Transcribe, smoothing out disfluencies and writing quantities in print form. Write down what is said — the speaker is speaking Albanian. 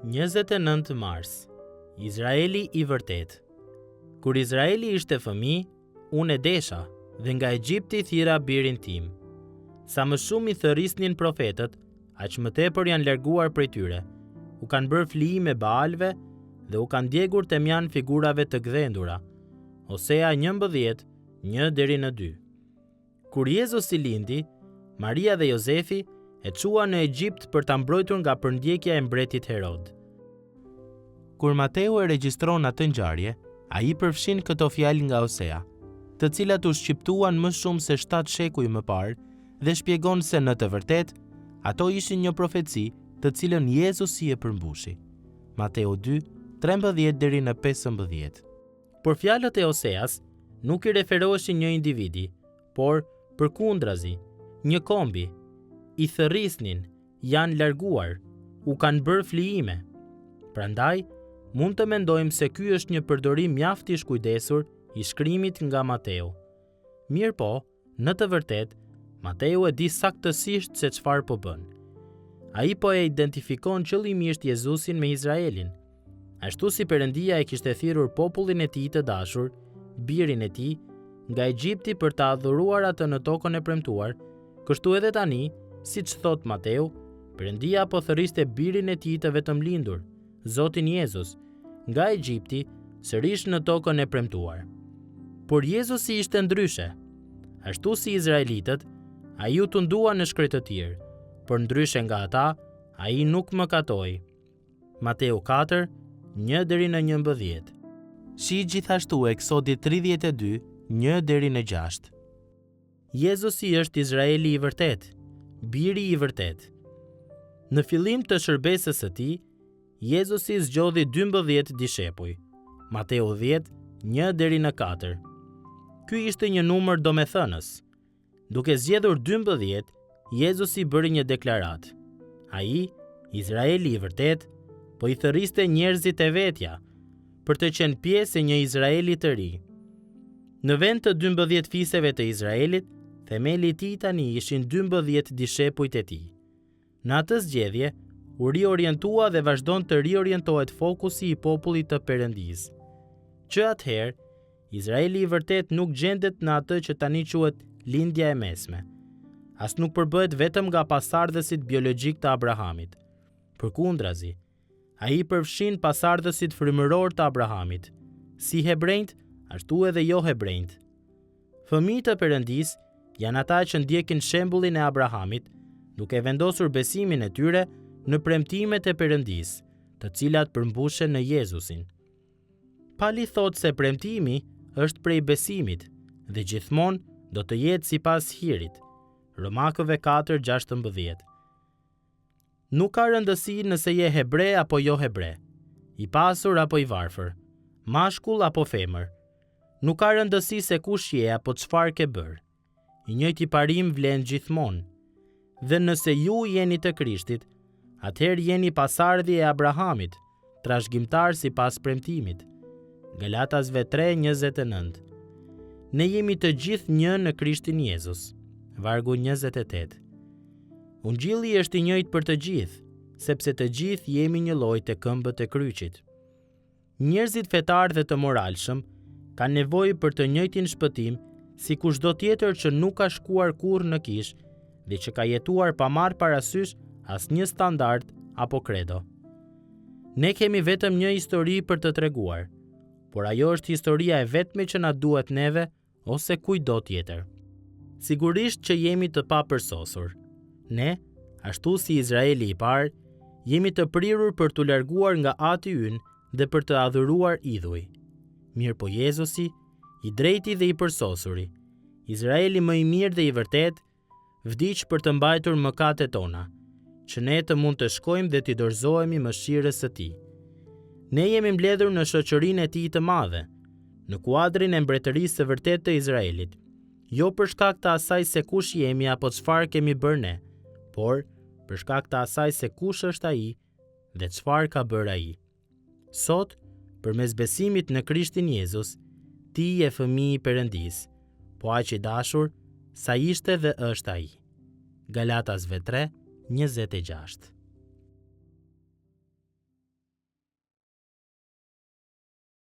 29 mars, Izraeli i vërtet. Kur Izraeli ishte fëmijë, unë e desha dhe nga Egjipti thira birin tim. Sa më shumë i thërrisnin profetët, aq më tepër janë larguar prej tyre. U kanë bërë flij me Baalve dhe u kanë djegur temjan figurave të gdhendura. Hosea 11, 1-2. Kur Jezusi lindi, Maria dhe Jozefi e çuan në Egjipt për ta mbrojtur nga përndjekja e mbretit Herod. Kur Mateu e regjistron atë ngjarje, ai përfshin këto fjalë nga Hosea, të cilat u shqiptuan më shumë se 7 shekuj më parë dhe shpjegon se në të vërtetë ato ishin një profeci të cilën Jezusi e përmbushi. Mateu 2, 13-15. Por fjalët e Hoseas nuk i referoheshin një individi, por përkundrazi, një kombi, i thërrisnin, janë larguar, u kanë bërë flijime. Prandaj, mund të mendojmë se ky është një përdorim mjaft i shkujdesur i shkrimit nga Mateu. Mirë po, në të vërtetë, Mateu e di saktësisht se çfarë po bën. Ai po e identifikon qëllimisht Jezusin me Izraelin. Ashtu si Perëndia e kishte thirrur popullin e tij të dashur, birin e tij, nga Egjipti për ta adhuruar atë në tokën e premtuar, kështu edhe tani, siç thot Mateu, Perëndia po thërriste birin e tij të vetëm lindur, Zotin Jezus, nga Egjipti, sërish në tokën e premtuar. Por Jezusi ishte ndryshe. Ashtu si izraelitët, ai u tundua në shkretëtir, por ndryshe nga ata, ai nuk mëkatoi. Mateu 4, 1-11. Shi gjithashtu Eksodit 32, 1-6. Jezusi është Izraeli i vërtet, biri i vërtet. Në fillim të shërbesës së tij, Jezusi zgjodhi 12 dishepuj. Mateu 10, 1-4. Ky ishte një numër domethënës. Duke zgjedhur 12, Jezusi bëri një deklaratë. Ai, Izraeli i vërtet, po i thërriste njerëzit e vetja për të qenë pjesë e një Izraeli të ri. Në vend të 12 fiseve të Izraelit, themeli i tij tani ishin 12 dishepujt e tij. Në atë zgjedhje, u riorientua dhe vazhdon të riorientohet fokusi i popullit të Perëndisë. Që atëherë, Izraeli i vërtet nuk gjendet në atë që tani quhet lindja e mesme. As nuk përbëhet vetëm nga pasardhësit biologjik të Abrahamit. Përkundrazi, ai përfshin pasardhësit frymëror të Abrahamit, si hebrejt, ashtu edhe jo hebrejt. Fëmijët e Perëndisë janë ata që ndjekin shembullin e Abrahamit, duke vendosur besimin e tyre në premtimet e Perëndisë, të cilat përmbushen në Jezusin. Pali thot se premtimi është prej besimit dhe gjithmonë do të jetë sipas hirit. Romakëve 4:16. Nuk ka rëndësi nëse je hebre apo jo hebre, i pasur apo i varfër, mashkull apo femër. Nuk ka rëndësi se kush je apo çfarë ke bërë. I njëjti parim vlen gjithmonë. Dhe nëse ju jeni të Krishtit, atëherë jeni pasardhje e Abrahamit, trashëgimtar sipas premtimit. Galatasve 3:29. Ne jemi të gjithë një në Krishtin Jezus. Vargu 28. Ungjilli është i njëjtë për të gjithë, sepse të gjithë jemi një lloj te këmbët e kryqit. Njerëzit fetar dhe të moralshëm kanë nevojë për të njëjtin shpëtim si kushdo tjetër që nuk ka shkuar kurrë në kish dhe që ka jetuar pa marrë parasysh asnjë standard apo credo. Ne kemi vetëm një histori për të treguar, por ajo është historia e vetme që na duhet neve ose kujdo tjetër. Sigurisht që jemi të papërsosur. Ne, ashtu si Izraeli i parë, jemi të prirur për t'u larguar nga ati ynë dhe për të adhuruar idhuj. Mirë po Jezusi, i drejti dhe i përsosuri, Izraeli më i mirë dhe i vërtet, vdiq për të mbajtur mëkatet tona, që ne të mund të shkojmë dhe t'i dorëzohemi mëshirës së tij. Ne jemi mbledhur në shoqërinë e tij të madhe, në kuadrin e mbretërisë së vërtetë të Izraelit, jo për shkak të asaj se kush jemi apo çfarë kemi bërë ne, por për shkak të asaj se kush është ai dhe çfarë ka bërë ai. Sot, përmes besimit në Krishtin Jezus, ti je fëmijë i Perëndisë, po aq i dashur sa ishte dhe është ai. Galatasve 3:26.